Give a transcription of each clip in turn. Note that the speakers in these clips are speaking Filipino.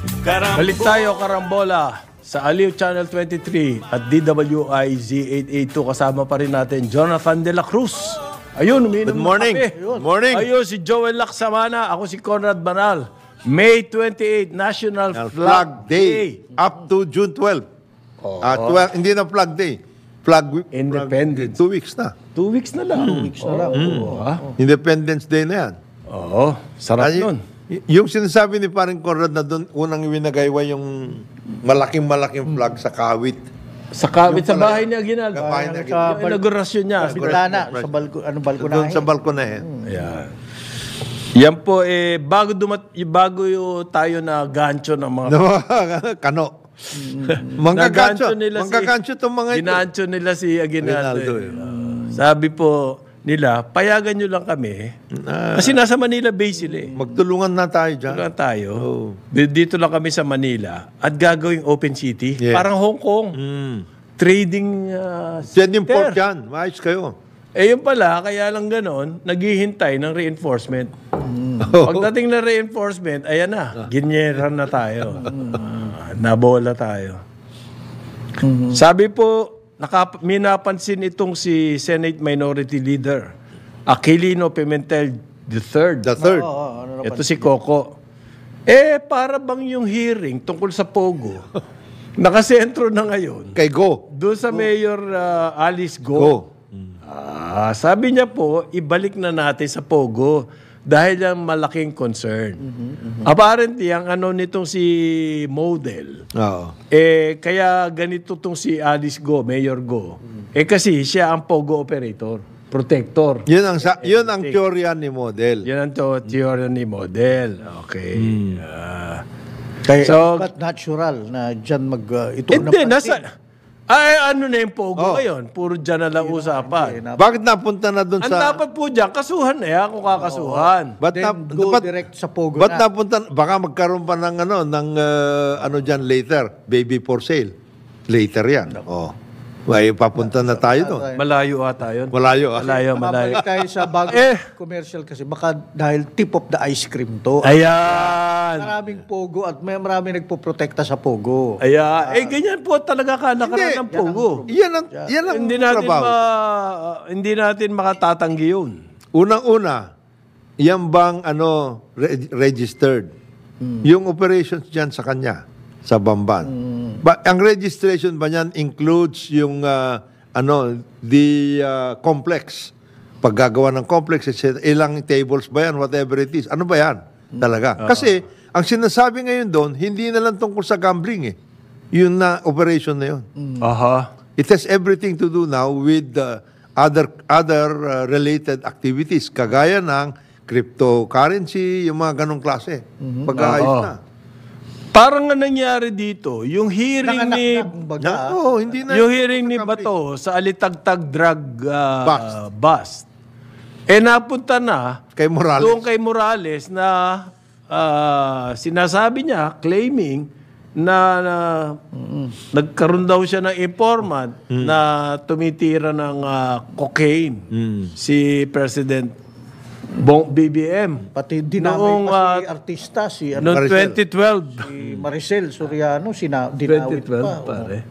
Balik tayo, Karambola, sa Aliw Channel 23 at DWIZ 882. Kasama pa rin natin Jonathan De La Cruz. Ayun, umiinom Good morning. ng kape. Good morning. Ayun, si Joel Laksamana. Ako si Conrad Banal. May 28, National Flag Day. Up to June 12. 12, hindi na Flag Day. Flag Independence. 2 weeks na. 2 weeks na lang. 2 weeks na lang. Independence Day na yan. Oo, sarap Ay, nun. Yung sinasabi ni parang Conrad na doon, unang winagaywa yung malaking flag sa Kawit. Sa kawit sa bahay ni Aguinaldo. Sa bahay ni Yung inaugurasyon niya. Bintana, sa balkonahe. Doon sa balkonahe. Yan. Yan po, bago tayo na gancho ng mga... Kano. Manggagancho itong mga ito. Ginancho nila si Aguinaldo. Aguinaldo, Sabi po nila, payagan nyo lang kami. Kasi nasa Manila base sila eh. Magtulungan na tayo dyan. Tulungan tayo. Dito lang kami sa Manila at gagawing open city. Yeah. Parang Hong Kong. Trading Send yung port center. yan. Maayos kayo. Yun pala, kaya lang ganon, naghihintay ng reinforcement. Pagdating na reinforcement, ayan na, ginyeran na tayo. Nabola tayo. Sabi po, may napansin itong si Senate Minority Leader, Aquilino Pimentel III. The third. Ito si Coco. Para bang yung hearing tungkol sa Pogo, nakasentro na ngayon, Kay Go. doon sa Mayor Alice Go. Go. Sabi niya po, ibalik na natin sa Pogo dahil ang malaking concern. Apparently, ang nitong si Model, Oo. kaya ganito tong si Alice Go, Mayor Go. Kasi siya ang Pogo operator, protector. Yun ang teorya ni Model. Yan ang teorya ni Model. Okay. Kaya, So- but natural na dyan ito Hindi, napansin. ano na yung Pogo ngayon? Puro dyan na lang usapan. Bakit napunta na doon Ang sa... dapat po dyan, kasuhan na yan kung kakasuhan. Then go direct sa Pogo Ba't na. napunta, baka magkaroon pa ng dyan later, baby for sale. Later yan. Oh. Ay, papunta na tayo doon. Malayo ata yun. Malayo. Malayo. Mabalik tayo sa bagong commercial kasi baka dahil tip of the ice cream to. Ayan. Maraming Pogo at maraming nagpoprotekta sa Pogo. Ayan. Ganyan po talaga kalakaran ng Pogo. Yan ang trabaho. Hindi natin makatatanggi yun. Unang-una, yan bang registered? Yung operations dyan sa kanya, sa Bamban. Ang registration ba niyan includes yung complex? Paggagawa ng complex, ilang tables ba yan, whatever it is. Ano ba yan? Talaga. Kasi, ang sinasabi ngayon doon, hindi na lang tungkol sa gambling eh. Yun na operation na yun. Aha. It has everything to do now with other related activities, kagaya ng cryptocurrency, yung mga ganong klase. Pag-aayos na. Parang nga nangyari dito, yung hearing ni... Hindi na. Yung hearing ni Bato sa Alitagtag drug bust. Napunta na Kay Morales. doon kay Morales na sinasabi niya, claiming na nagkaroon daw siya ng informant na tumitira ng cocaine si President BBM. Pati dinamay Noong, pa si artista, si Noong Maricel. 2012. Maricel Soriano, dinawit 2012 pa. pare.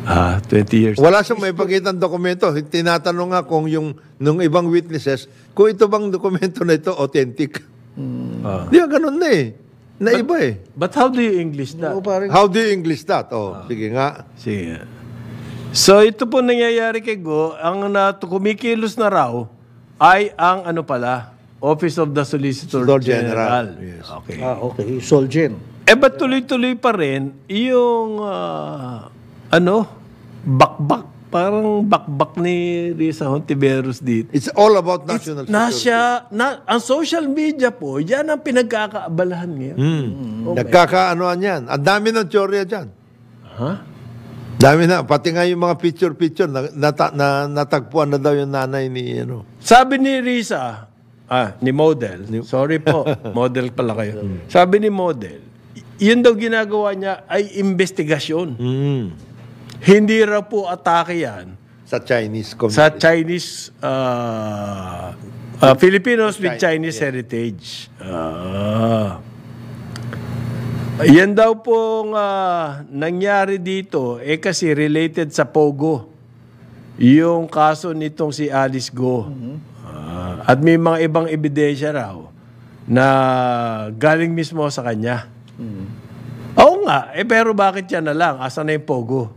20 years. Wala siyang may pakitang dokumento. Tinatanong nga kung nung ibang witnesses, kung ito bang dokumento na ito authentic. Di ba ganun na eh. Naiba eh. But how do you English that? How do you English that? Sige nga. Sige. So ito po nangyayari kay Go, ang kumikilos na raw ay ang Office of the Solicitor General. Yes. Okay. Okay. Solgen. Ba't tuloy-tuloy pa rin yung bakbak, parang bakbak ni Risa Hontiveros dito. It's all about national security. Ang social media po, yan ang pinagkakaabalahan ngayon. Nagkakaanoan yan. Ang dami ng teorya dyan. Dami na. Pati nga yung mga picture, natagpuan na daw yung nanay ni Sabi ni Risa, ni Model, sorry po, Model pala kayo. Sabi ni Model, yun daw ginagawa niya ay investigasyon. Hindi raw po atake yan sa Chinese community. sa Chinese Filipinos with Chinese heritage. Yan daw pong nangyari dito, kasi related sa Pogo. Yung kaso nitong si Alice Go. At may mga ibang ebidensya raw na galing mismo sa kanya. Oo nga, pero bakit yan na lang? Asa na yung Pogo?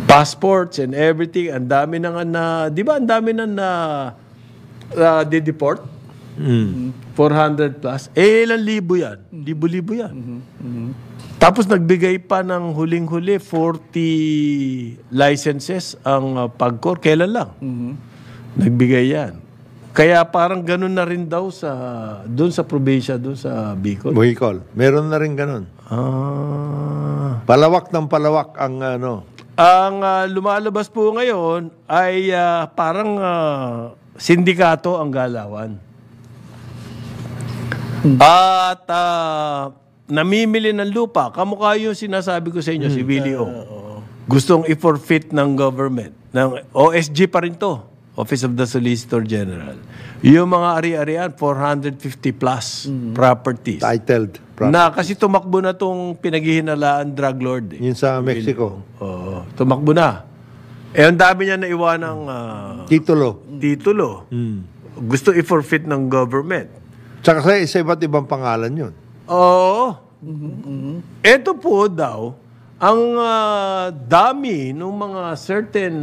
Passports and everything, ang dami na, di ba ang dami na deport? 400 plus. Ilang libo yan? Libo-libo yan. Tapos nagbigay pa ng huling-huli 40 licenses ang PAGCOR. Kailan lang? Nagbigay yan. Kaya parang ganun na rin daw doon sa probinsya, doon sa Bicol. Bicol. Meron na rin ganun. Palawak ng palawak ang Ang lumalabas po ngayon ay parang sindikato ang galawan. At namimili ng lupa. Kamukha yung sinasabi ko sa inyo, si Willie O. Gustong i-forfeit ng government. Ng OSG pa rin to. Office of the Solicitor General. Yung mga ari-arian, 450 plus properties. titled Na kasi tumakbo na tong pinaghihinalaan drug lord. Yun sa Mexico. Oo, tumakbo na. Ang dami niya naiwan ng Titulo. titulo. Gusto i-forfeit ng government. Tsaka sa iba't ibang pangalan yun. Oo. Ito po daw, ang dami ng mga certain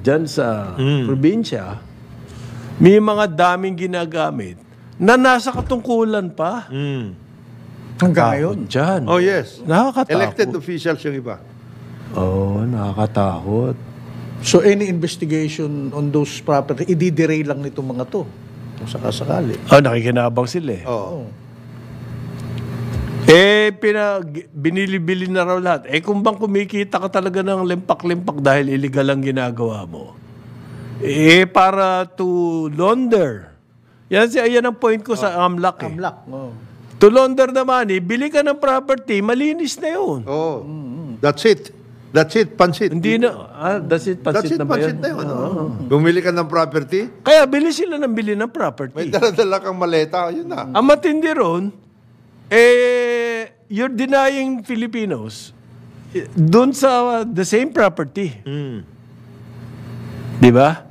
dyan sa probinsya, may mga daming ginagamit na nasa katungkulan pa. Hanggang ngayon. Dyan. Oh, yes. Nakakatakot. Elected officials yung iba. Oo, nakakatakot. So any investigation on those property, i-delay lang nitong mga to. Kung sakasakali. Nakikinabang sila eh. Oo. Binili-bili na raw lahat. Kung bang kumikita ka talaga ng limpak-limpak dahil illegal ang ginagawa mo, para to launder. Yan ang point ko sa AMLAC. Amlak. Oh. To launder naman, bili ka ng property, malinis na yun. Oh. That's it. That's it. Pansit. Hindi na, that's it, pansit na ba Pansit yun? na yun. Bumili ka ng property, Kaya bili sila ng bili ng may property. dala-dala kang maleta, yun na. Ang matindi ron, you're denying Filipinos dun sa the same property. Di ba?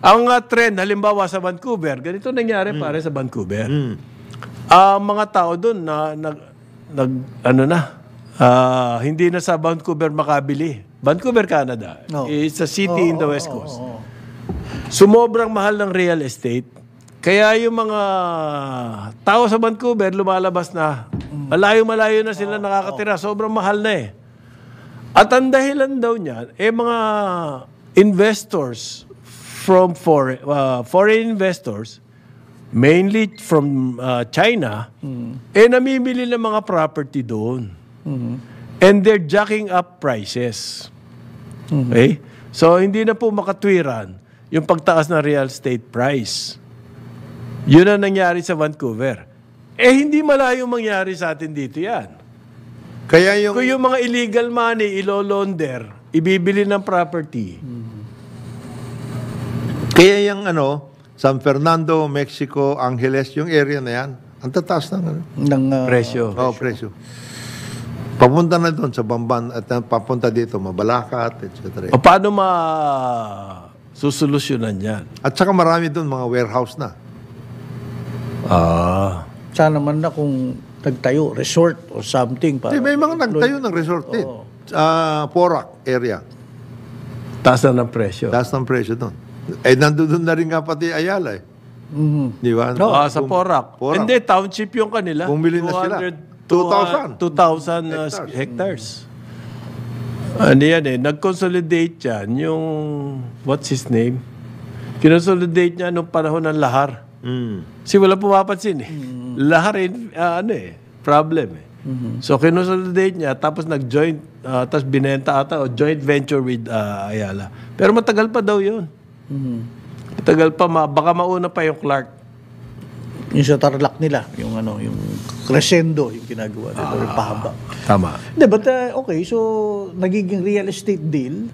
Ang trend, halimbawa sa Vancouver, ganito nangyari pare sa Vancouver. Ang mga tao dun hindi na sa Vancouver makabili. Vancouver, Canada. No. It's a city in the West Coast. Sumobrang mahal ng real estate. Kaya yung mga tao sa Vancouver, lumalabas na. Malayo-malayo na sila nakakatira. Sobrang mahal na eh. At ang dahilan daw niyan, mga investors from foreign investors, mainly from China, namimili ng mga property doon. And they're jacking up prices. Okay? So, hindi na po makatwiran yung pagtaas ng real estate price. Yun ang nangyari sa Vancouver. Hindi malayo mangyari sa atin dito yan. Kaya yung... Kung yung mga illegal money, ilo-launder, ibibili ng property. Kaya yung San Fernando, Mexico, Angeles, yung area na yan, ang tataas ng Presyo. presyo. Papunta na doon sa Bamban at papunta dito, Mabalacat, etc. O paano susolusyonan yan? At saka marami doon mga warehouse na. Sana man na kung nagtayo, resort or something. Para May mga nagtayo ng resort din. Porac area. Taas na ng presyo. Taas ng presyo doon. Nandun na rin nga pati Ayala eh. Di ba? Sa Porac. Hindi, township yung kanila. Bumili na sila. 2,000 hectares. Ano yan nag-consolidate yan yung, what's his name? Kinonsolidate niya nung panahon ng lahar. Kasi wala pumapansin Lahar problem So kinonsolidate niya, tapos nag-joint, tapos binenta ata, o joint venture with Ayala. Pero matagal pa daw yun. Matagal pa, baka mauna pa yung Clark. Yung sa Tarlac nila, yung crescendo, yung ginagawa nila, yung pahaba. Tama. Hindi, but okay, so nagiging real estate deal,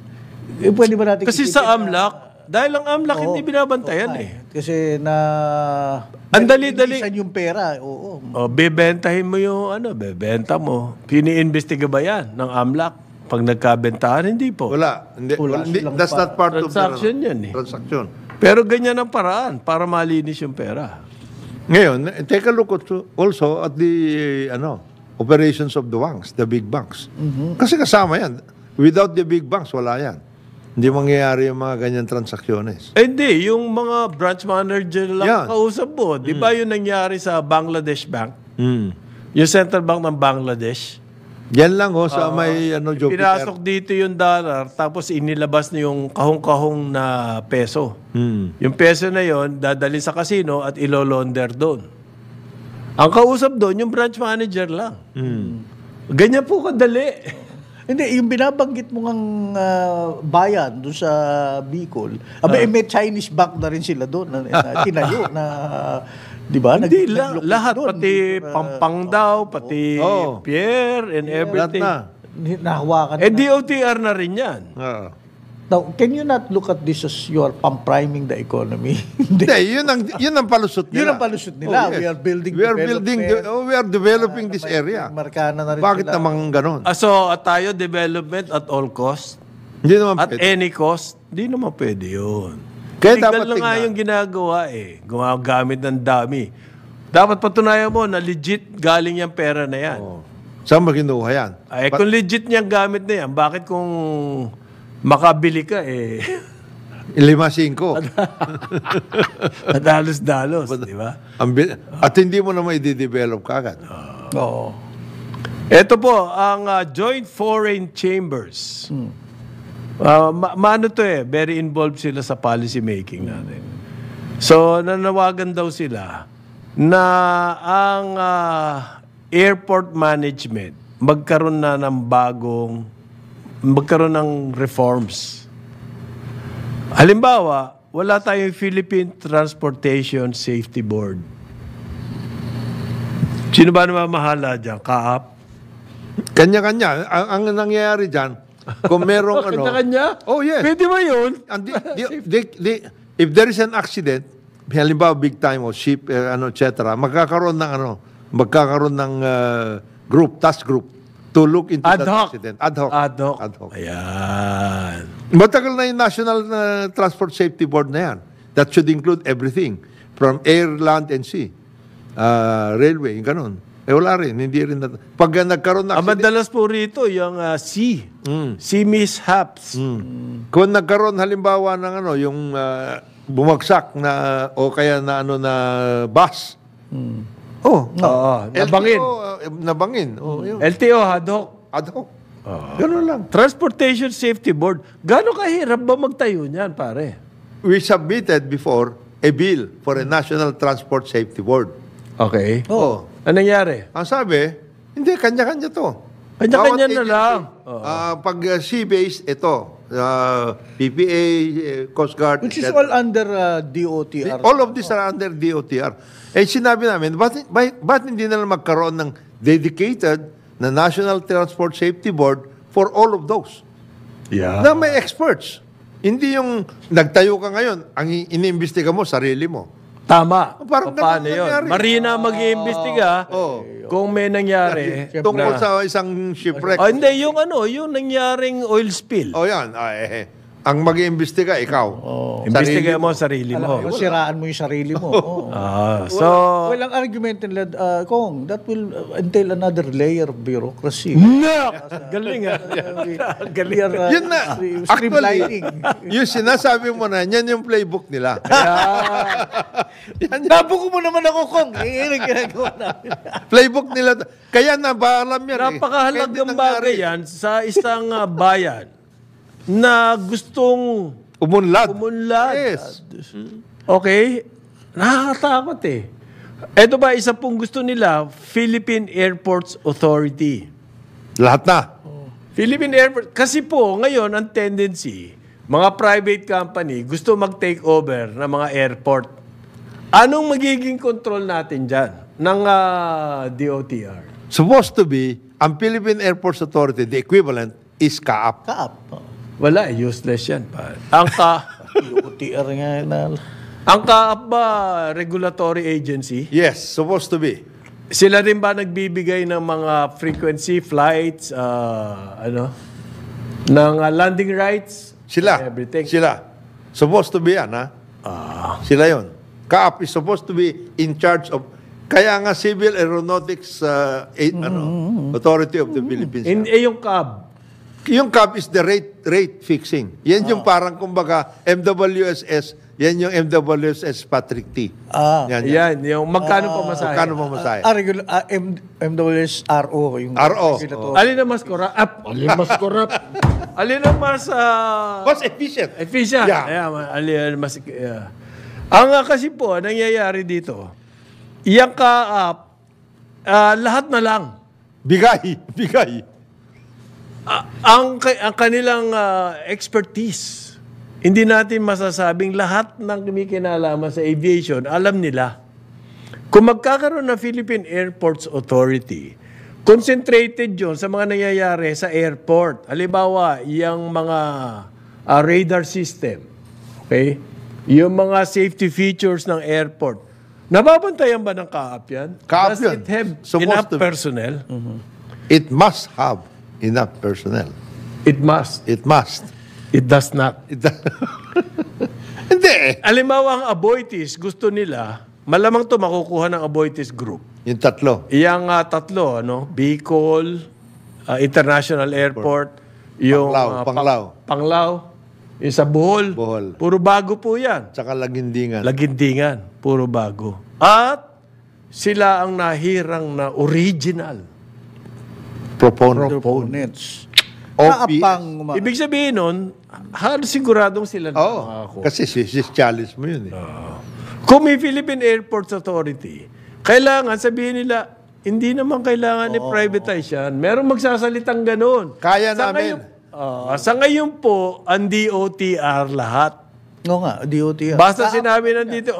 pwede ba natin Kasi sa AMLAC, dahil ang AMLAC hindi binabantayan Kasi Ang dali-dali. nalilisan yung pera. Oo. O, bebentahin mo yung bebenta mo. Pini-investiga ba yan ng AMLAC? Pag nagkabentahan, hindi po. Wala. Hindi, Wala hindi, silang that's not part Transaction of the yan eh. transaction. Pero ganyan ang paraan para malinis yung pera. Ngayon, take a look also at the operations of the banks, the big banks. Kasi kasama yan. Without the big banks, wala yan. Hindi mangyayari yung mga ganyan transaksyones. Hindi, yung mga branch manager lang Yan. kausap mo. Di ba yung nangyari sa Bangladesh Bank? Mm. Yung Central Bank ng Bangladesh? Yan lang sa may Jupiter. Pinasok dito yung dollar, tapos inilabas na yung kahong-kahong na peso. Mm. Yung peso na yon dadali sa casino at ilolonder doon. Ang kausap doon, yung branch manager lang. Ganyan po kadali. Hindi, yung binabanggit mo ng bayan doon sa Bicol, may Chinese bank na rin sila doon na tinayo na, di ba? Hindi lang, naglukot lahat, doon. pati Pampang daw, pati Pierre and Lahat everything. na. Nahawakan Eh, na. DOTR na rin yan. Oo. Now, can you not look at this as you are pump-priming the economy? Hindi. Hindi, yun ang palusot nila. Yun ang palusot nila. Oh, yes. We are building we are developing this area. Markana na rin Bakit sila. namang ganon? So, tayo development at all cost? Hindi naman At pwede. any cost? Di naman pwede yun. Kaya Legal dapat na nga tignan. yung ginagawa gumagamit ng dami. Dapat patunayan mo na legit galing yung pera na yan. Saan ba kinuha yan? Ay, kung legit niyang gamit na yan, bakit kung makabili ka 5-5. madalos-dalos, di ba? At hindi mo naman i-develop kagad. Oo. Ito po, ang Joint Foreign Chambers. Maano to very involved sila sa policy making natin. So, nanawagan daw sila na ang airport management magkaroon ng reforms. Halimbawa, wala tayong Philippine Transportation Safety Board. Sino ba namamahala dyan? Kaap? Kanya-kanya. Ang nangyayari dyan, kung merong Kanya-kanya? Oh, yes. Pwede ba yun? And if there is an accident, halimbawa big time o ship, etc., magkakaroon ng task group to look into Ad that hoc. accident. Ad hoc. Ayan. Matagal na yung National Transport Safety Board na yan. That should include everything from air, land, and sea. Railway, ganun. Wala rin. Hindi rin. Pag nagkaroon ng Ang accident, madalas po rito, yung sea mishaps. kung nagkaroon halimbawa ng yung bumagsak na o kaya na bus. Oo, nabangin. Nabangin. Yun. LTO, ad hoc. Ad hoc. Ganun lang. Transportation Safety Board. Gano'ng kahirap ba magtayo niyan, pare? We submitted before a bill for a National Transport Safety Board. Okay. Oh. Anong nangyari? Ang sabi, hindi, kanya-kanya to. Kanya-kanya Bawat na agency, lang. pag sea-based, ito. PPA, Coast Guard, Which is etc. all under DOTR. All of these are under DOTR. Eh, sinabi namin, ba't hindi na lang magkaroon ng dedicated na National Transport Safety Board for all of those? Yeah. Na may experts. Hindi yung nagtayo ka ngayon, ang iniimbestiga mo, sarili mo. Tama. Parang Paano ganun yun? nangyari. Marina mag-iimbestiga kung may nangyari. Tungkol sa isang shipwreck. Hindi, yung nangyaring oil spill. O yan, ang mag-iimbestiga, ikaw. Imbestiga mo ang sarili mo. Siraan mo yung sarili mo. Oo. So, Well, ang argument nila, Kong, that will entail another layer of bureaucracy. galing We are Yun na. streamlining. Yung sinasabi mo na, yan yung playbook nila. Nabuko mo naman ako, Kong. Yung ginagawa namin. Playbook nila. Kaya nabaalam yan. napakahalagang bagay yan sa isang bayan na gustong Umunlad. umunlad. Yes. Okay? Nakakatakot Ito ba, isa pong gusto nila, Philippine Airports Authority. Lahat na. Philippine Airport, kasi po, ngayon, ang tendency, mga private company gusto mag-take over ng mga airport. Anong magiging control natin dyan ng DOTR? Supposed to be, ang Philippine Airports Authority, the equivalent, is CAAP. Kaap. Wala, useless yan. Ang DOTR nga na. Ang CAAP ba regulatory agency? Yes, supposed to be. Sila rin ba nagbibigay ng mga frequency flights, ng landing rights? Sila. Everything. Sila. Supposed to be yan, ha? Sila yon. CAAP is supposed to be in charge of, kaya nga Civil Aeronautics Authority of the Philippines. Yung CAAB, Yung CAAP is the rate fixing. Yan yung parang kumbaga MWSS, yan yung MWSS Patrick T. yan, yung magkano pa masahe? Magkano pa masahe? MWS RO. Yung RO. regulatory. Alin ang mas corrupt? Alin mas corrupt? Alin ang mas Mas efficient. efficient? Yeah. Alin mas... Ang kasi po, nangyayari dito, yung CAAP, lahat na lang. Bigay. Ang kanilang expertise, hindi natin masasabing lahat ng kumikinalaman sa aviation, alam nila. Kung magkakaroon ng Philippine Airports Authority, concentrated yun sa mga nangyayari sa airport. Halimbawa, yung mga radar system, okay? Yung mga safety features ng airport. Nababantayan ba ng CAAP yan? CAAP Does yun. it have Supposed enough to be. personnel? It must have enough personnel. It must. It must. It does not. Hindi. Halimbawa, ang Aboitiz, gusto nila, malamang to makukuha ng Aboitiz Group. Yung tatlo. Iyang tatlo, Bicol, International Airport, yung Panglao, yung sa Bohol. Puro bago po yan. Tsaka Lagindingan. Puro bago. At sila ang nahirang na original Proponents. OPS. Ibig sabihin nun, halos siguradong sila na makakakuha. Kasi si challenge mo yun. Kung may Philippine Airports Authority, kailangan sabihin nila, hindi naman kailangan i-privatize yan. Merong magsasalitang ganun. Kaya namin. Sa ngayon po, ang DOTR lahat. Oo nga, DOTR. Basta sinabi nandito,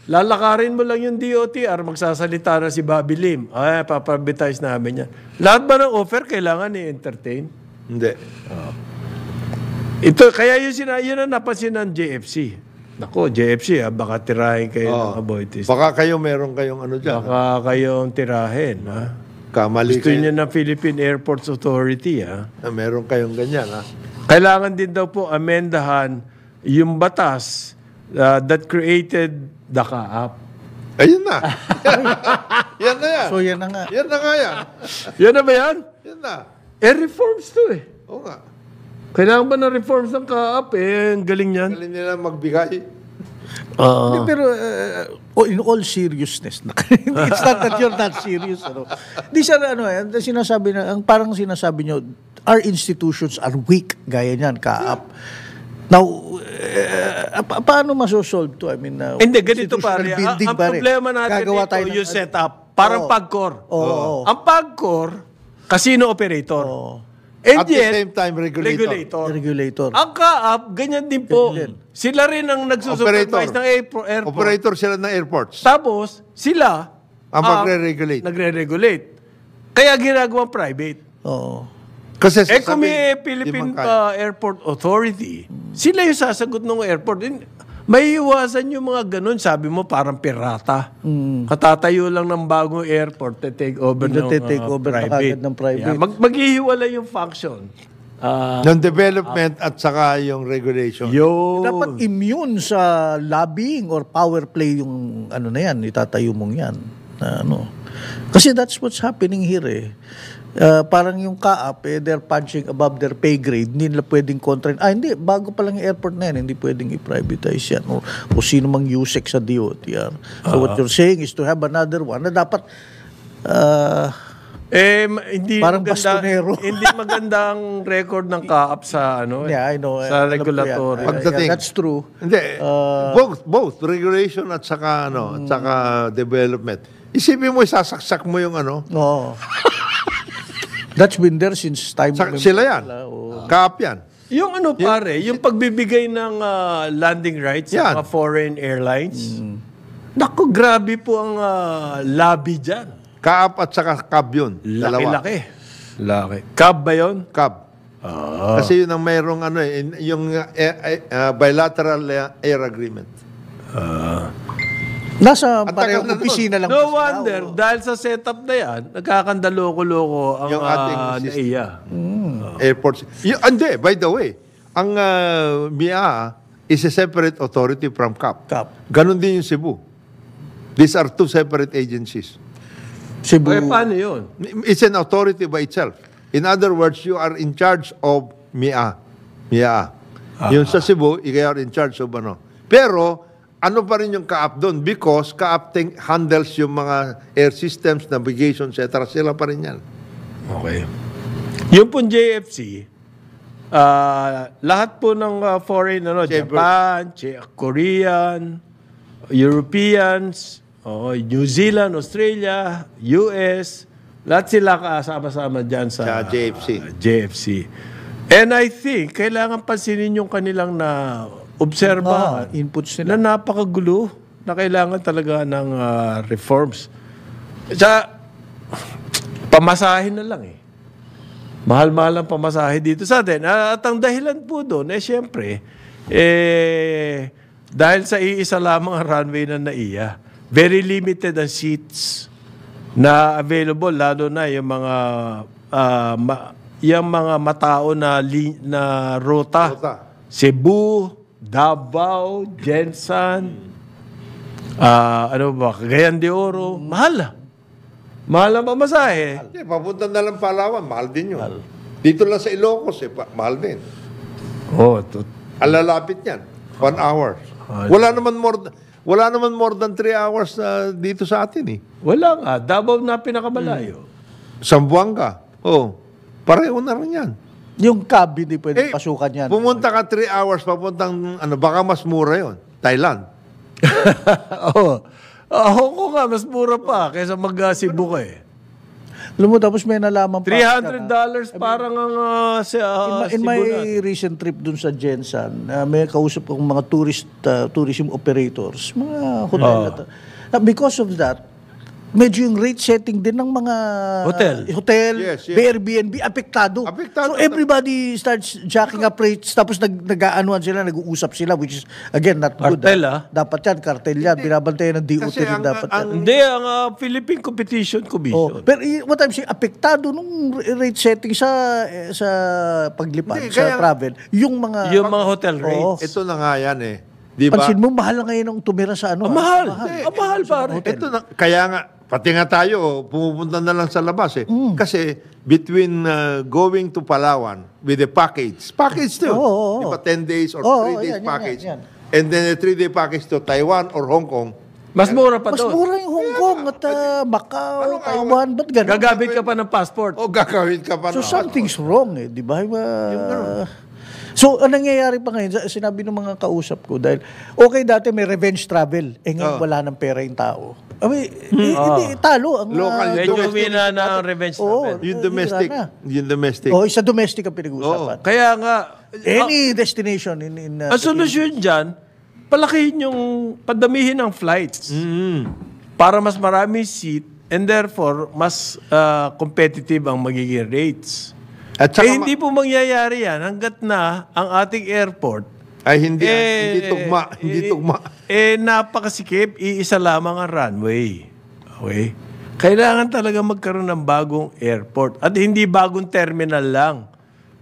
lalakarin mo lang yung DOTR, magsasalita na si Bobby Lim. Ay, paprivatize namin yan. Lahat ba ng offer kailangan i-entertain? Hindi. Ito, kaya yun ang napansin ng JFC. Nako, JFC, baka tirahin kayo ng Aboitiz. Baka meron kayong ano dyan. Baka kayong tirahin. Ha? Kamali Gusto kayo. niya ng Philippine Airports Authority. Ha? Meron kayong ganyan. Ha? Kailangan din daw po amendahan yung batas that created the CAAP. Ayun na. Yan na yan. So yan na nga. Yan na nga yan. Yan na ba yan? Yan na. Reforms to Oo nga. Kailangan ba ng reforms ng CAAP? Ang galing yan. Galing nila magbigay. Pero in all seriousness, it's not that you're not serious. Di siya, sinasabi na, parang sinasabi nyo, our institutions are weak, gaya niyan, CAAP. Now, paano masosolve to? I mean, hindi, ganito pare. Ang pare. problema natin dito, yung setup, parang PAGCOR. Ang PAGCOR, casino operator. And At the same time, regulator. Ang CAAP, ganyan din po. Sila rin ang nagsusupervise ng airport. Operator sila ng airports. Tapos, sila ang magre-regulate. Kaya ginagawang private. Oo. Kasi kung may Philippine Airport Authority, sila yung sasagot ng airport. May iwasan yung mga ganun. Sabi mo, parang pirata. Katatayo lang ng bagong airport to take over ng private. Maghihiwalay yung function. Ng development at saka yung regulation. Dapat immune sa lobbying or power play yung na yan, itatayo mong yan. Kasi that's what's happening here parang yung CAAP, they're punching above their pay grade, hindi nila pwedeng kontra. Hindi, bago pa lang yung airport na yan, hindi pwedeng i-privatize yan. O sino mang USEC sa DOTR. So what you're saying is to have another one na dapat hindi parang maganda, bastonero. hindi magandang record ng CAAP sa I know, sa regulatory. That's true. Hindi, both regulation at saka at saka development. Isipin mo, isasaksak mo yung Oo. That's been there since time. Sila yan. CAAP yan. Yung pare, yung pagbibigay ng landing rights sa mga foreign airlines. Naku, grabe po ang lobby dyan. CAAP at saka CAB yun. Laki. CAB ba yun? CAB. Kasi yun ang mayroong yung bilateral air agreement. Nasa Ang parehong tagal na opisina lang. No ba sila, wonder, o- dahil sa setup na yan, nagkakandaloko-loko ang Yung ating system. NAIA. Airports. Hindi, by the way, ang MIA is a separate authority from CAP. Cap. Ganon din yung Cebu. These are two separate agencies. Cebu. Eh, paano yun? It's an authority by itself. In other words, you are in charge of MIA. MIA. Yung sa Cebu, you are in charge of ano. Pero, ano pa rin yung CAAP doon? Because CAAP handles yung mga air systems, navigation, etc. Sila pa rin yan. Okay. Yung pong JFC, lahat po ng foreign, Japan, Korean, Europeans, New Zealand, Australia, US, lahat sila kasama-sama dyan sa JFC. JFC. And I think, kailangan pansinin yung kanilang na obserbahan Inputs na nila. napakagulo na kailangan talaga ng reforms. Sa pamasahin na lang eh. Mahal-mahal ang pamasahe dito sa atin. At ang dahilan po doon, syempre, dahil sa iisa lamang ang runway na NAIA, very limited ang seats na available, lalo na yung mga yung mga matao na ruta. Cebu, Davao, Jensan, Cagayan de Oro, mahal. Mahal ang pamasahe. Hindi, papunta na lang Palawan, mahal din yun. Dito lang sa Ilocos, mahal din. Alalapit yan. 1 hour. Wala naman more than 3 hours dito sa atin eh. Wala nga. Davao na pinakamalayo. Zamboanga. Pareho na rin yan. Yung cab, hindi pwede pasukan yan. Pumunta ka 3 hours, papuntang, baka mas mura yon. Thailand. Hong Kong nga, mas mura pa kaysa mag-Cebu ka eh. Alam mo, tapos may nalaman pa. $300 parang ang In my Cebu na. recent trip dun sa Jensan, may kausap akong mga tourism operators, mga hotel. Because of that, medyo yung rate setting din ng mga hotel, Yes. Airbnb, apektado. Apektado. So everybody starts jacking up rates, tapos nag-aanuan sila, nag-uusap sila, which is, again, not good. Cartel, Dapat yan, cartel yan. Binabantayan ng DOT Kasi rin dapat yan. Hindi, ang Philippine Competition Commission. Pero what I'm saying, apektado nung rate setting sa paglipad, sa travel, yung mga hotel rates. Ito na nga yan eh. Di ba? Pansin mo, mahal na ngayon ang tumira sa ano. Mahal. Mahal pare. Ito na, kaya nga, pati nga tayo, pumupunta na lang sa labas eh. Kasi between going to Palawan with a package to, di ba 10 days or 3 days package, yan. and then a 3-day package to Taiwan or Hong Kong, Mas mura pa Mas doon. mura yung Hong Kong at Macau, Taiwan. Ba't ganun? Gagabit ka pa ng passport. gagawin ka pa So na. something's wrong eh, di ba? So, ang nangyayari pa ngayon, sinabi ng mga kausap ko, dahil, okay, dati may revenge travel, ngayon wala ng pera yung tao. Hindi, talo. Ang, Local, Medyo domestic. umina na ang revenge travel. Yung domestic. Yung domestic. Sa domestic ang pinag-uusapan. Kaya nga, Any destination in ang solusyon dyan, palakihin yung, padamihin ang flights. Para mas marami seat and therefore, mas competitive ang magiging rates. At saka hindi po mangyayari yan hanggat na ang ating airport ay hindi tugma. Napakasikip, iisa lamang ang runway. Okay? Kailangan talaga magkaroon ng bagong airport. At hindi bagong terminal lang.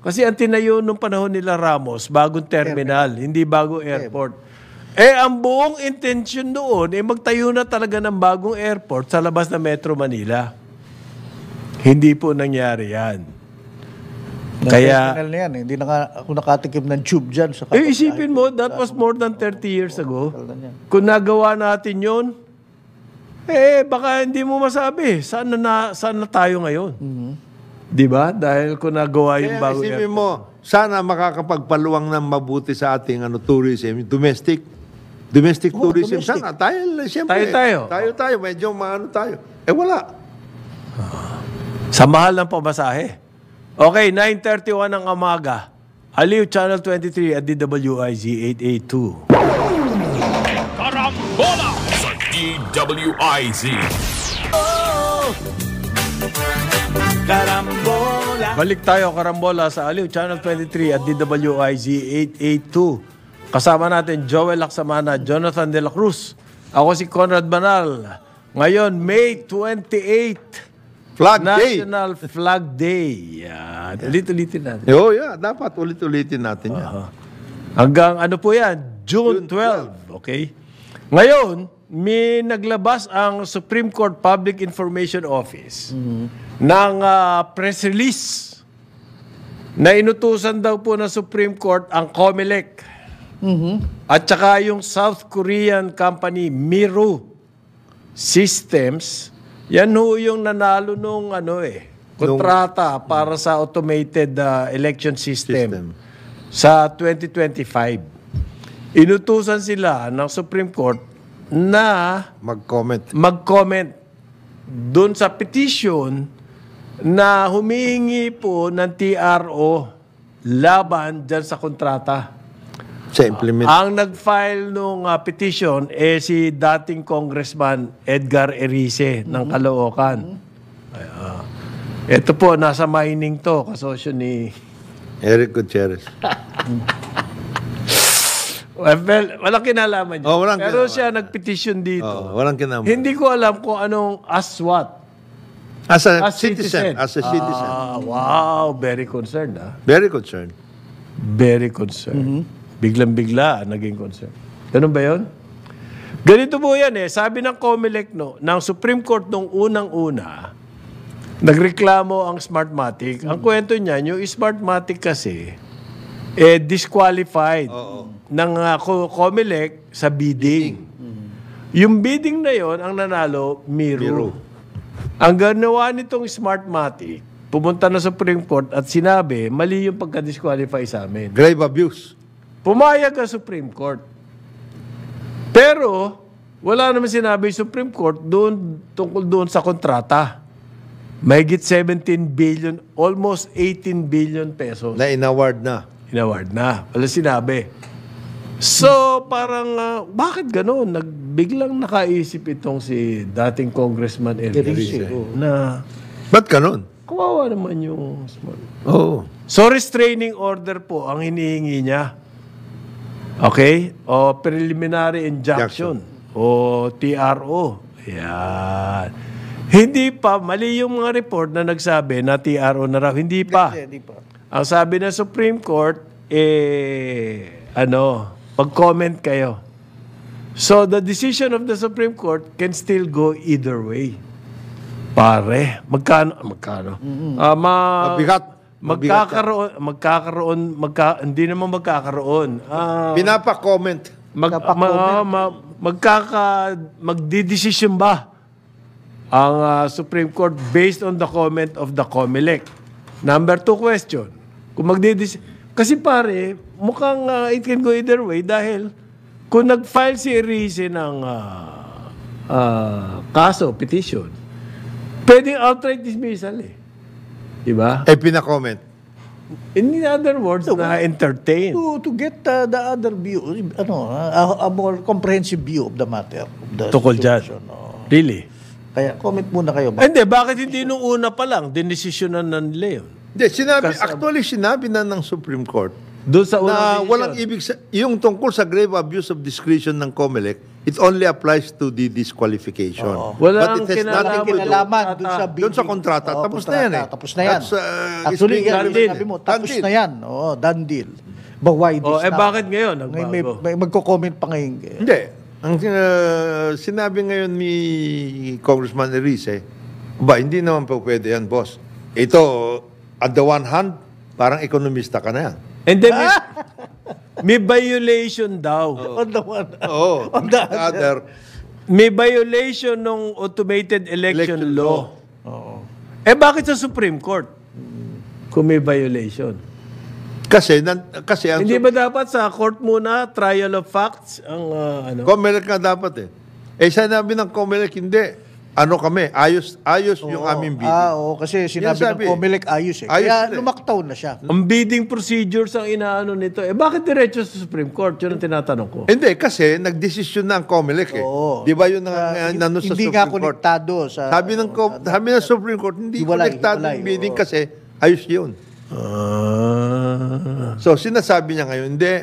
Kasi ang tinayo nung panahon nila Ramos, bagong terminal, hindi bagong airport. Ang buong intention doon, magtayo na talaga ng bagong airport sa labas ng Metro Manila. Hindi po nangyari yan. Kaya, terminal na yan, hindi na nga ako nakatikim ng tube dyan. Sa isipin mo, that was more than 30 years ago. Kung nagawa natin yun, baka hindi mo masabi, saan na tayo ngayon? Di ba? Dahil kung nagawa yung bago yan. Isipin mo, sana makakapagpaluwang ng mabuti sa ating tourism, domestic tourism. Domestic. Sana, siyempre. Tayo. Medyo maano tayo. wala. Sa mahal ng pamasahe. Okay, 9:31 ng umaga. Aliw Channel 23 at DWIZ 882. Karambola sa DWIZ. Balik tayo, Karambola, sa Aliw Channel 23 at DWIZ 882. Kasama natin Joel Lacsamana, Jonathan De La Cruz. Ako si Conrad Banal. Ngayon, May 28, Flag Day. National Flag Day. Yan. Ulit-ulitin natin. Dapat ulit-ulitin natin yan. Hanggang ano po yan? June 12. Okay? Ngayon, may naglabas ang Supreme Court Public Information Office ng press release na inutusan daw po ng Supreme Court ang COMELEC at saka yung South Korean company Miru Systems. Yan ho yung nanalo nung kontrata para sa automated election system sa 2025. Inutusan sila ng Supreme Court na mag-comment doon sa petition na humihingi po ng TRO laban dyan sa kontrata. Sa implement. Ang nag-file nung petition si dating Congressman Edgar Erice ng Caloocan. Ito po, nasa mining to, kasosyo ni Eric Gutierrez. Well, walang kinalaman yun. Walang Pero kinalaman. siya nag-petition dito. Walang kinalaman. Hindi ko alam kung anong as what. As a citizen. As a citizen. Wow, very concerned. Very concerned. Very concerned. Biglang-bigla naging concerned. Ganun ba yun? Ganito po yan Sabi ng COMELEC ng Supreme Court nung unang-una, nagreklamo ang Smartmatic. Ang kwento niyan, yung Smartmatic kasi, disqualified ng COMELEC sa bidding. Yung bidding na yon ang nanalo, Miru. Ang ginawa nitong Smartmatic, pumunta na sa Supreme Court at sinabi, mali yung pagka-disqualify sa amin. Grave abuse. Pumayag ang Supreme Court. Pero, wala naman sinabi yung Supreme Court tungkol doon sa kontrata. Mahigit 17 billion, almost 18 billion pesos. Na inaward na. Inaward na. Wala sinabi. So, parang, bakit gano'n? Biglang nakaisip itong si dating Congressman Erice na Ba't ganun? kawawa naman yung small. So, restraining order po ang hinihingi niya. Okay? O preliminary injunction. O TRO. Yan. Hindi pa, mali yung mga report na nagsabi na TRO na raw. Hindi pa. Hindi pa. Ang sabi ng Supreme Court, pag-comment kayo. So, the decision of the Supreme Court can still go either way. Pare, magkano? Mabigat. Hindi naman magkakaroon. Pinapa-comment. Magdidesisyon ba ang Supreme Court based on the comment of the COMELEC? Number 2 question. Kung kasi pare, mukhang it can go either way dahil kung nag-file si Erice ng kaso, petition, pwedeng outright dismissal Diba? Pina-comment. In other words, na-entertain. To get the other view, a more comprehensive view of the matter. Of the Tukol dyan. situation, Really? Kaya comment muna kayo. Hindi, bakit hindi nung una pa lang, dinesisyonan ng Leon? Hindi, sinabi na ng Supreme Court Doon sa na unang walang yung tungkol sa grave abuse of discretion ng COMELEC, it only applies to the disqualification. Walang But it has nothing to do Kinalaman doon sa kontrata. Tapos na yan Tapos na yan. Actually, yan, sabi mo, tapos na yan. Done deal. But why this now? bakit ngayon? Ngayon may magko-comment pa ngayon. Hindi. Ang sinabi ngayon ni Congressman Erice, hindi naman po pwede yan, boss. Ito, at the one hand, parang ekonomista ka na yan. And then, may violation daw. On the one. On the other. May violation ng automated election law. Bakit sa Supreme Court? Kung may violation. Kasi ang Hindi ba dapat sa court muna, trial of facts, ang COMELEC nga dapat sinabi ng COMELEC, hindi. Kami, ayos yung aming bidding. Kasi sinabi ng COMELEC ayos Kaya lumaktaw na siya. Ang bidding procedures ang inaano nito. Bakit diretso sa Supreme Court? Yun ang tinatanong ko. Hindi, kasi nagdesisyon na ang COMELEC Di ba yun nano sa hindi Supreme nga Court? konektado sa... Sabi ng Supreme Court, hindi konektado yung bidding kasi ayos yun. So, sinasabi niya ngayon, hindi.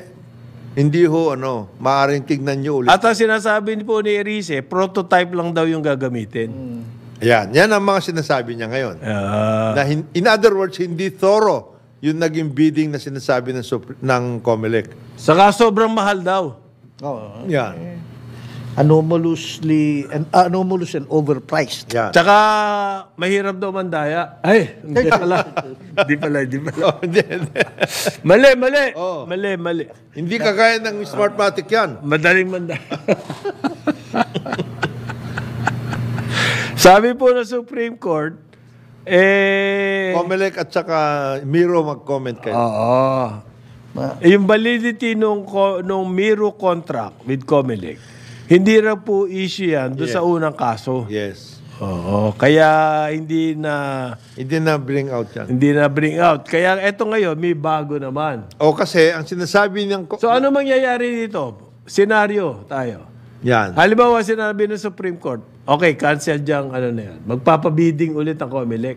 Hindi ho, maaaring tignan nyo ulit. At ang sinasabi po ni Erice, prototype lang daw yung gagamitin. Yan ang mga sinasabi niya ngayon. Ah. In other words, hindi thorough yung naging bidding na sinasabi ng COMELEC. Saka sobrang mahal daw. Oo. Yan. Anomalous and overpriced. Yan. Tsaka mahirap daw mandaya. Ay, hindi pala. Hindi pala. Oh, hindi. Mali. Oh. Mali. Hindi kagaya ng Smartmatic yan. Madaling mandaya. Sabi po ng Supreme Court, COMELEC at saka Miro mag-comment kayo. oo. Yung validity nung Miro contract with Comelec, hindi raw po issue yan doon sa unang kaso. Yes. Oo. Kaya hindi na bring out yan. bring out. Kaya eto ngayon, may bago naman. Kasi ang sinasabi ng... So ano mangyayari dito? Senaryo tayo. Yan. Halimbawa, sinabi ng Supreme Court, okay, cancel dyan, na yan. Magpapabidding ulit ang Comelec.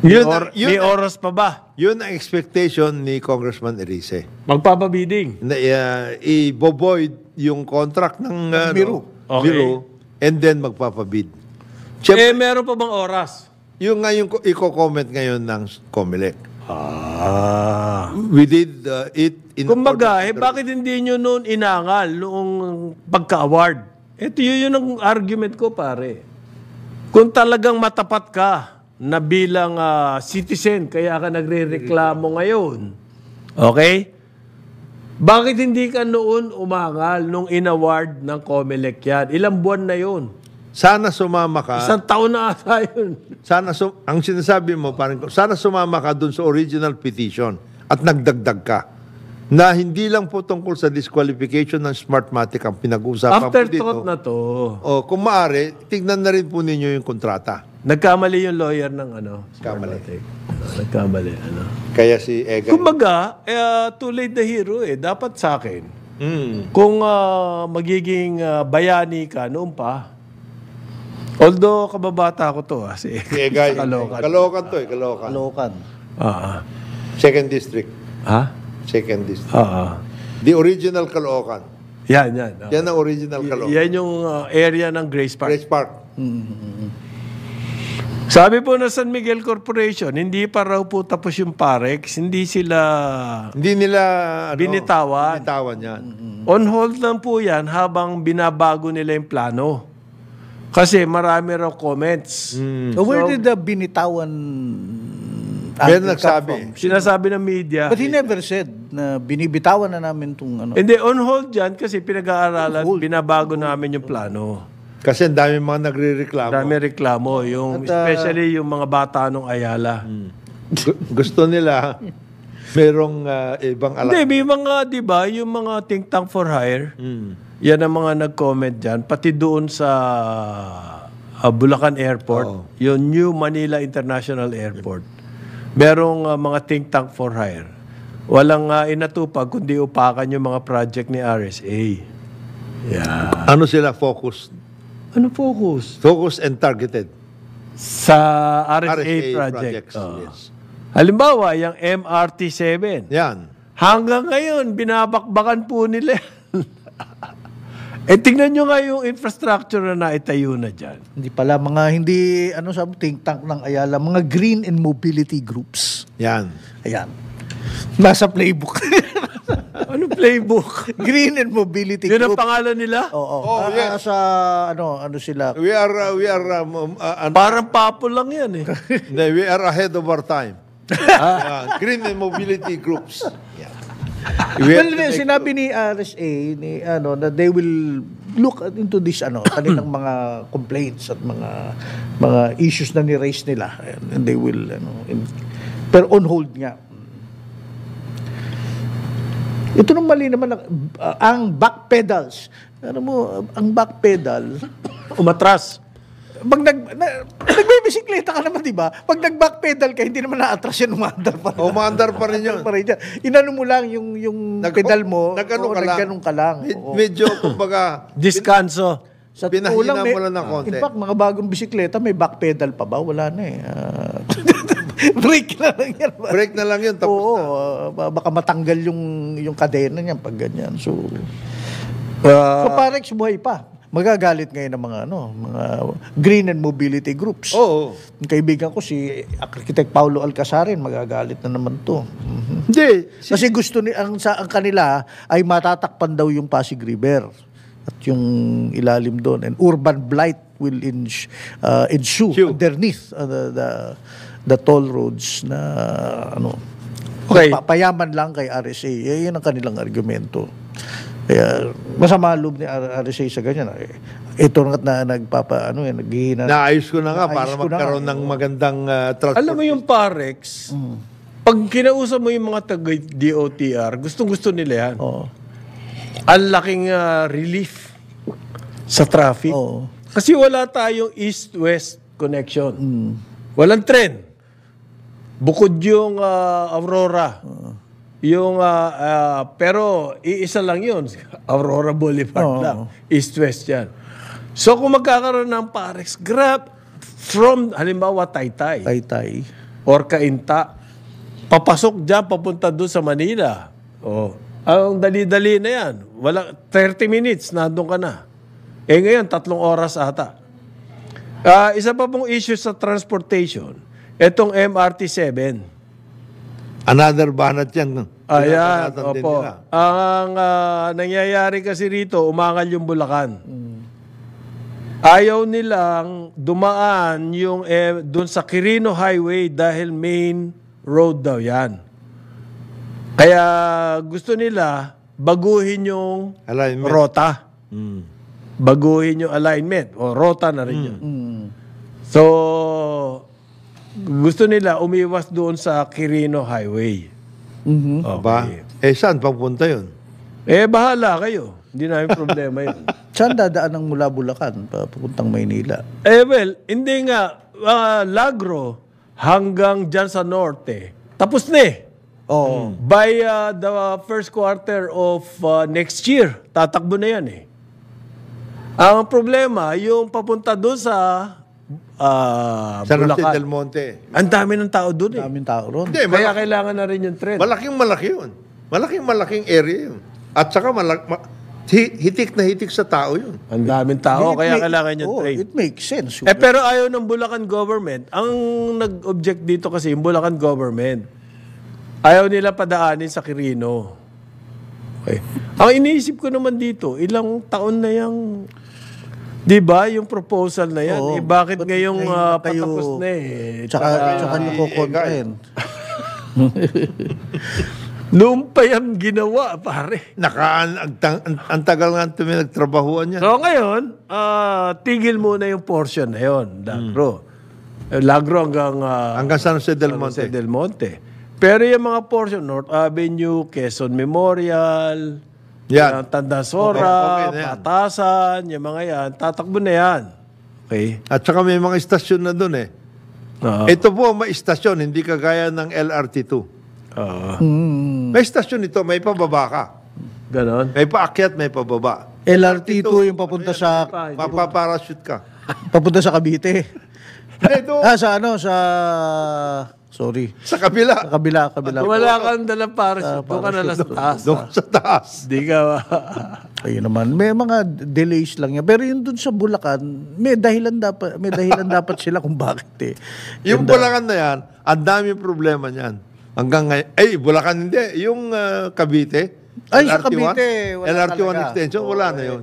May oras pa ba? Yun ang expectation ni Congressman Erice. Magpapabidding. Na i-void yung contract ng Miro. Okay. Miro and then magpapabid. Meron pa bang oras? Yung nga yung i-comment ngayon ng COMELEC. We did it in... Kumbaga, bakit hindi nyo noon inangal noong pagka-award? Ito yun ang argument ko, pare. Kung talagang matapat ka na bilang citizen, kaya ka nagre-reklamo ngayon, okay? Bakit hindi ka noon umangal nung in-award ng COMELEC yan? Ilang buwan na yun? Sana sumama ka. Isang taon na ata yun. Ang sinasabi mo, sana sumama ka dun sa original petition at nagdagdag ka na hindi lang po tungkol sa disqualification ng Smartmatic ang pinag-uusapan po dito. Afterthought na to. Kung maaari, tignan na rin po ninyo yung kontrata. Nagkamali yung lawyer ng Kamali. Nagkamali, Kaya si Egan... Kumbaga, too late the hero eh. Dapat sa akin. Kung magiging bayani ka noon pa, although kababata ko to si Egan. Caloocan. Caloocan to Caloocan. Kalokan. Second district. Ha? Second district. Oo. The original Caloocan. Yan. Yan ang original Caloocan. Yan yung area ng Grace Park. Grace Park. Sabi po na San Miguel Corporation, hindi pa raw po tapos yung Parex, hindi nila binitawan. Binitawan yan. On hold lang po yan habang binabago nila yung plano. Kasi marami raw comments. So where did the binitawan Meron come nagsabi. from? Sinasabi ng media. But he never said na binibitawan na namin itong Hindi, on hold yan kasi pinag-aaralan, binabago namin yung plano. Kasi ang dami mga nagre-reklamo. Dami reklamo, especially yung mga bata nung Ayala. Gusto nila merong ibang alam. Hindi, may mga, di ba, yung mga think tank for hire, yan ang mga nag-comment dyan, pati doon sa Bulacan Airport, yung New Manila International Airport. Merong mga think tank for hire. Walang inatupag kundi upakan yung mga project ni RSA. Yeah. Ano sila focus? Ano focus? Focus and targeted. Sa RSA project. projects. Yes. Halimbawa, yung MRT-7. Yan. Hanggang ngayon, binabakbakan po nila. Tingnan nyo nga yung infrastructure na naitayo na dyan. Hindi pala, sabi, think tank ng Ayala, mga green and mobility groups. Yan. Ayan. Nasa playbook. Ano playbook? Green and mobility Yun ang group. pangalan nila? Oo. yes. Sa, ano sila? We are Parang papo lang yan eh. we are ahead of our time. Green and mobility groups. Yeah. Sinabi ni RSA na they will look into this kanilang mga complaints at mga issues na ni-raise nila, and they will pero on hold nga. Ito nung mali naman ang backpedals. Ang backpedal Umatras. pag nagbibisikleta ka naman, di ba? Pag nag-backpedal ka, hindi naman na-atras yan, umandar pa rin. Umandar pa rin yun. Inano mo lang yung pedal mo, nagganong ka lang. Medyo, kumbaga, Diskanso. Sa pinahina mo lang ng konti. In fact, mga bagong bisikleta, may backpedal pa ba? Wala na eh. Brake na lang yan. Break na lang yun, tapos Oo, baka matanggal yung yung kadena niyan pag ganyan. So Parex buhay pa. Magagalit ngayon ng mga green and mobility groups. Oo. Yung kaibigan ko si Architect Paulo Alcasarin, magagalit na naman to. Hindi. Kasi gusto ang kanila ay matatakpan daw yung Pasig River at yung ilalim doon, and urban blight will ensue underneath the toll roads na Okay. payaman lang kay RSA. Yan ang kanilang argumento. Kaya masama loob ni RSA sa ganyan. Ito na naghihina. Naayos ko na nga para Naayos ko na magkaroon ng magandang transport. Alam mo yung Parex, pag kinausap mo yung mga taga-DOTR, gustong-gusto nila yan. Oo. Ang laking relief sa traffic. Oo. Kasi wala tayong east-west connection. Walang tren. Bukod yung Aurora. Yung pero iisa lang yun. Aurora Boulevard lang. East-west yan. So kung magkakaroon ng Parex, grab from halimbawa Taytay Taytay. or Cainta, papasok dyan, papunta doon sa Manila. Oh. Ang dali-dali na yan. 30 minutes, nandun ka na. Ngayon, 3 oras ata. Isa pa pong issue sa transportation, itong MRT-7. Another banat yan. Ayan, Pinapanatan din opo. nila. Ang nangyayari kasi rito, umangal yung Bulacan. Ayaw nilang dumaan yung doon sa Quirino Highway dahil main road daw yan. Kaya gusto nila baguhin yung Alignment. rota. Baguhin yung alignment o rota na rin yun. So, gusto nila umiwas doon sa Quirino Highway. Ba? Saan papunta yun? Bahala kayo. Hindi namin problema yun. Saan dadaan ang mula Bulacan papuntang Maynila? Well, hindi nga. Lagro hanggang dyan sa norte. Tapos na eh. Oo. By the first quarter of next year, tatakbo na yan eh. Ang problema, yung papunta doon sa San Jose Bulacan. del Monte. Ang dami ng tao doon eh. Daming tao ron. Hindi, Kaya kailangan na rin yung trend. malaking-malaki yun. Malaking-malaking area yun. At saka hitik na hitik sa tao yun. Ang daming tao, kaya kailangan yung train. It makes sense. Pero ayaw ng Bulacan government. Ang nag-object dito kasi yung Bulacan government. Ayaw nila padaanin sa Quirino. Okay. Ang iniisip ko naman dito, ilang taon na yung, di ba, yung proposal na yan. Oo. Bakit Ba't ngayong ngayon na kayo- patapos na eh? Tsaka nyo kukontrahin. Noong pa yan ginawa, pare. Ang tagal nga nagtrabahuan yan. So ngayon, tigil muna yung portion na yun, Lagro. Lagro hanggang Hanggang San Jose del San Monte. Jose del Monte. Pero yung mga portion, North Avenue, Quezon Memorial, Yan. Tandasora, Okay na yan. Patasan, yung mga yan, tatakbo na yan. Okay? At saka may mga istasyon na doon eh. Oo. Ito po may istasyon, hindi kagaya ng LRT2. Oo. May istasyon ito, may pababa ka. Ganon. May paakyat, may pababa. LRT2 yung papunta sa Mapaparachute ka. Cavite. Ito, sa kabila. kabila. Wala kang dalang parachute, doon ka na lang sa taas. Doon sa taas. Di ka Ayun naman, may mga delays lang yan. Pero yun dun sa Bulacan, may dahilan dapat sila kung bakit eh. Yung Bulacan na yan, ang daming problema niyan. Hanggang ngayon, Bulacan hindi. Yung Cavite, Ay, sa LRT1, Cavite, wala LRT1 talaga. extension, wala na yun.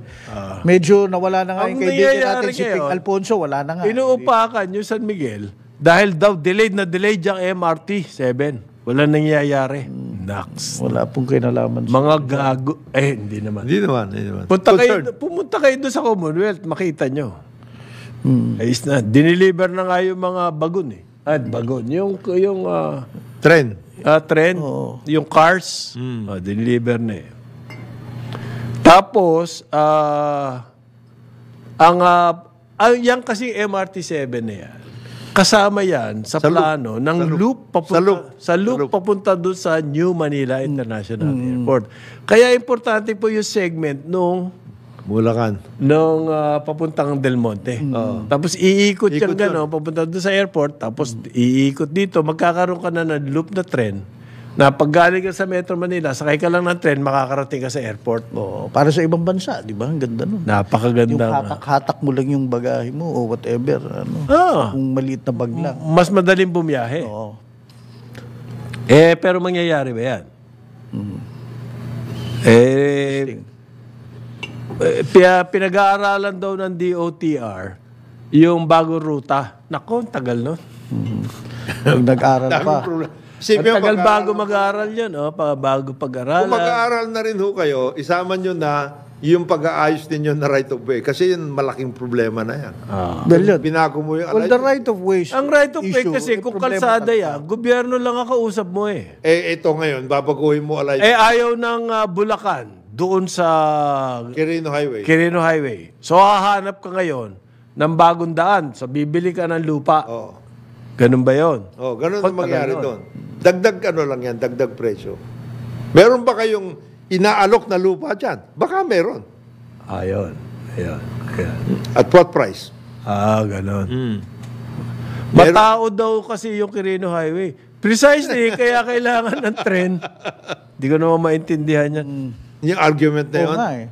Medyo nawala na nga Ang yung kaibigan nangyayari natin si Ping ngayon, Alfonso, wala na nga. inuupakan yung San Miguel dahil daw delayed yung MRT 7. Wala nangyayari. Naks. Wala pong kinalaman. Mga gago. Hindi naman. Hindi naman. Pumunta kayo doon sa Commonwealth, makita nyo. Ayos na. Diniliver na nga yung mga bagon eh. Bagon. Yung Trend. trend, yung cars, diniliver na eh. Tapos, yan kasi MRT-7 na yan, kasama yan sa plano ng loop papunta doon sa New Manila International Airport. Kaya importante po yung segment nung papuntang Del Monte. Tapos iikot yung gano'n, papunta doon sa airport, tapos iikot dito, magkakaroon ka na ng loop na tren Na pag galing ka sa Metro Manila, sakay ka lang ng tren, makakarating ka sa airport. Oo, para sa ibang bansa, di ba? Ang ganda nun. Yung Napakaganda. hatak-hatak mo lang yung bagahe mo o whatever. Kung maliit na bag lang. Mas madaling bumiyahe. Oo. Pero mangyayari ba yan? Pinag-aaralan daw ng DOTR yung bagong ruta. Nako, tagal no? Pag nag-aral Daming pa. problema. Ang Isipin mo, tagal pag- bago mag-aaral yan, bago Kung pag-aralan. mag-aaral na rin ho kayo, isama nyo na yung pag-aayos ninyo na right of way. Kasi yun, malaking problema na yan. Well, yun. Binago mo yung Well, the right of way Ang right of way issue, kasi kung problema kalsada talaga. yan, gobyerno lang ang kausap mo eh. ito ngayon, babaguhin mo alay Ayaw ng Bulacan doon sa Quirino Highway. Quirino Highway. So hahanap ka ngayon ng bagong daan. So bibili ka ng lupa. Oh. Ganun ba yun? Oh, ganun Pag ang mangyari tagal doon. Dagdag ano lang yan, dagdag presyo. Meron ba kayong inaalok na lupa dyan? Baka meron. Ayun. Ayun. At what price? Ganun. Matao daw kasi yung Quirino Highway. Precisely, kaya kailangan ng tren. Hindi ko naman maintindihan yan. Yung argument na Oo yun. nga eh.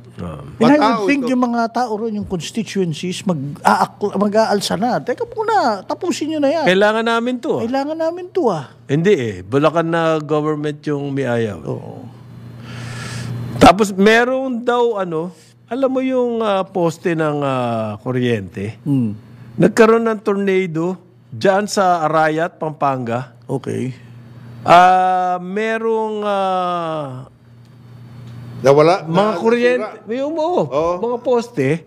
And I Matao would think ito. yung mga tao ron, yung constituencies, mag-aalsa na. Teka muna, tapusin nyo na yan. Kailangan namin to. Kailangan namin to Hindi eh. Bulacan na government yung may ayaw. Oo. Tapos meron daw alam mo yung poste ng kuryente? Nagkaroon ng tornado dyan sa Arayat, Pampanga. Okay. Merong Nawala. mga kuryente, mga poste,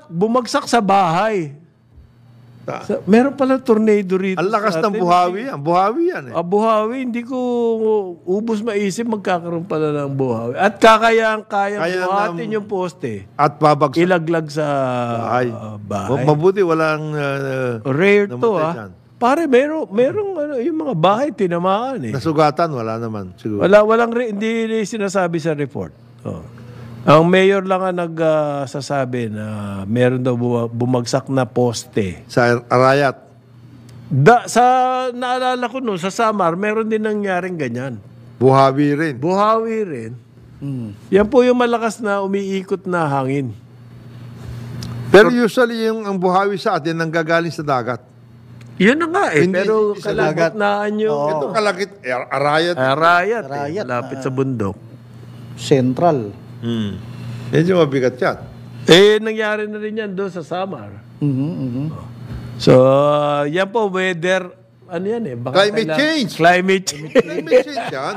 bumagsak sa bahay. Meron pala tornado rito. Ang lakas sa ng atin. buhawi yan. Buhawi yan eh. Buhawi, hindi ko ubos maisip magkakaroon pala ng buhawi. At kayang Kaya buhatin yung poste. At babagsak. Ilaglag sa Ay. bahay. Mabuti walang Rare to namatay dyan. Pare, merong yung mga bahay tinamaan eh. Nasugatan, wala naman. Siguro. Hindi sinasabi sa report. Ang mayor lang ang nagsasabi na meron daw bumagsak na poste. Sa Arayat. Naalala ko sa Samar, meron din nangyaring ganyan. Buhawi rin. Buhawi rin. Yan po yung malakas na umiikot na hangin. Pero usually yung ang buhawi sa atin nanggagaling sa dagat. Yun na nga eh. Hindi Pero sa dagat. kalagitnaan yung Ito kalakit, Arayat. Arayat. Arayat, Lapit sa bundok. Central. Medyo mabigat yan. Nangyari na rin yan doon sa Samar. Mhm. So, yan po, weather, ano yan eh? Baka Climate change. Climate change. Climate change yan.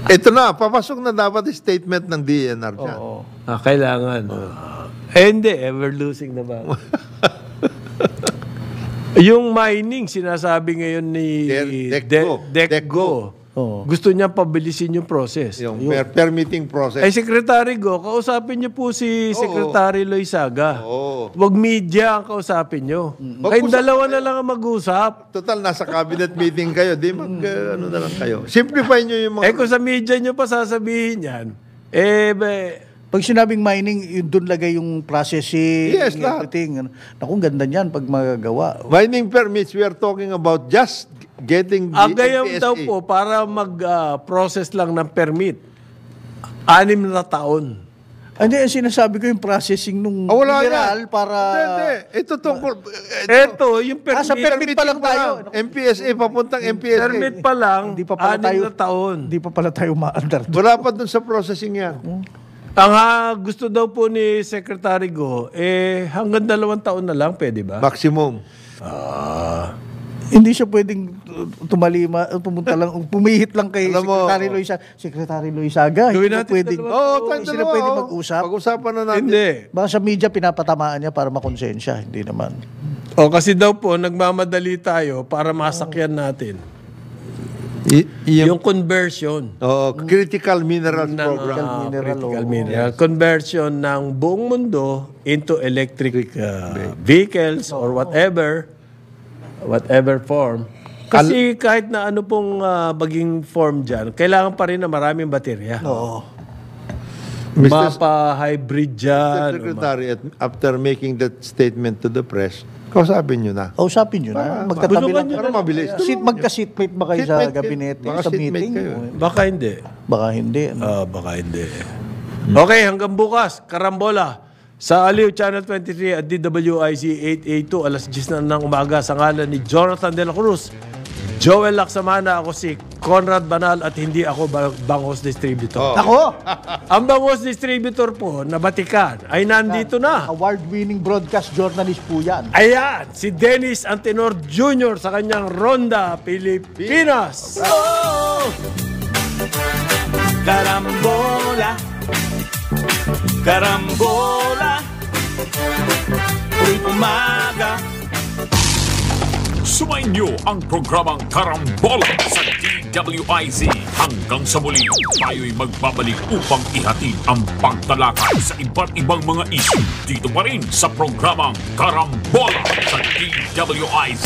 Ito na, papasok na dapat yung statement ng DNR dyan. Kailangan. Hindi, ever losing na ba? Yung mining, sinasabi ngayon ni DECGO. Gusto niya pabilisin yung process. Yung permitting process. Secretary Go, kausapin niyo po si Secretary Loizaga. Oo. Huwag media ang kausapin niyo. Kayong dalawa na lang ang mag-usap. Total, nasa cabinet meeting kayo. Di ano na lang kayo. Simplify nyo yung mga... Kung sa media niyo pa sasabihin yan, Pag sinabing mining, yun doon lagay yung processing, Yes, lahat. everything. Naku, ganda niyan pag magagawa. Mining permits, we are talking about just getting the Agayam NPSA. daw po para mag-process lang ng permit. 6 na taon. Hindi, ang sinasabi ko yung processing nung Wala mineral yan. para... Hindi. Ito tungkol... Ito, yung permit. sa permit pa lang tayo. MPSA, papuntang MPSA. Permit pa lang, Hindi pa pala 6 tayo- na taon. Hindi pa pala tayo maandar. Wala pa dun sa processing yan. Ang gusto daw po ni Secretary Go, hanggang 2 taon na lang, pwede ba? Maximum. Hindi siya pwedeng pumunta lang, pumihit lang kay Alam mo, Secretary Loizaga. Gawin Hindi natin pwedeng, dalawa. hindi sila pwedeng mag-usap. Pag-usapan na natin. Hindi. Baka sa media pinapatamaan niya para makonsensya. Hindi naman. Kasi daw po, nagmamadali tayo para masakyan natin. Yung conversion. Critical Minerals ng Program. critical mineral. Conversion ng buong mundo into electric vehicles or whatever form. Kasi kahit na ano pong maging form dyan, kailangan pa rin na maraming baterya. Oo. Mr. Mapa-hybrid dyan. Secretary, after making that statement to the press, kausapin nyo na. Kausapin nyo na. Magkatabi lang. Para mabilis. Magka-seatmate ba kayo sa Seatmate, gabinete, baka sa seatmate meeting? kayo. Baka hindi. Baka hindi. Baka hindi. Okay, hanggang bukas, Karambola. Sa Aliw Channel 23 at DWIC 882, alas 10 na ng umaga sa ngalan ni Jonathan De La Cruz. Joel Laksamana, ako si Conrad Banal at hindi ako Bangos Distributor. Ako, Ang Bangos Distributor po na Batikan ay nandito na. award-winning broadcast journalist po yan. Ayan, si Dennis Antenor Jr. sa kanyang Ronda Pilipinas. Karambola, karambola, tuwing umaga. Sumainyo ang programang Karambola sa DWIZ. Hanggang sa muli, tayo'y magbabalik upang ihatid ang pagtalakay sa iba't ibang mga issue dito pa rin sa programang Karambola sa DWIZ.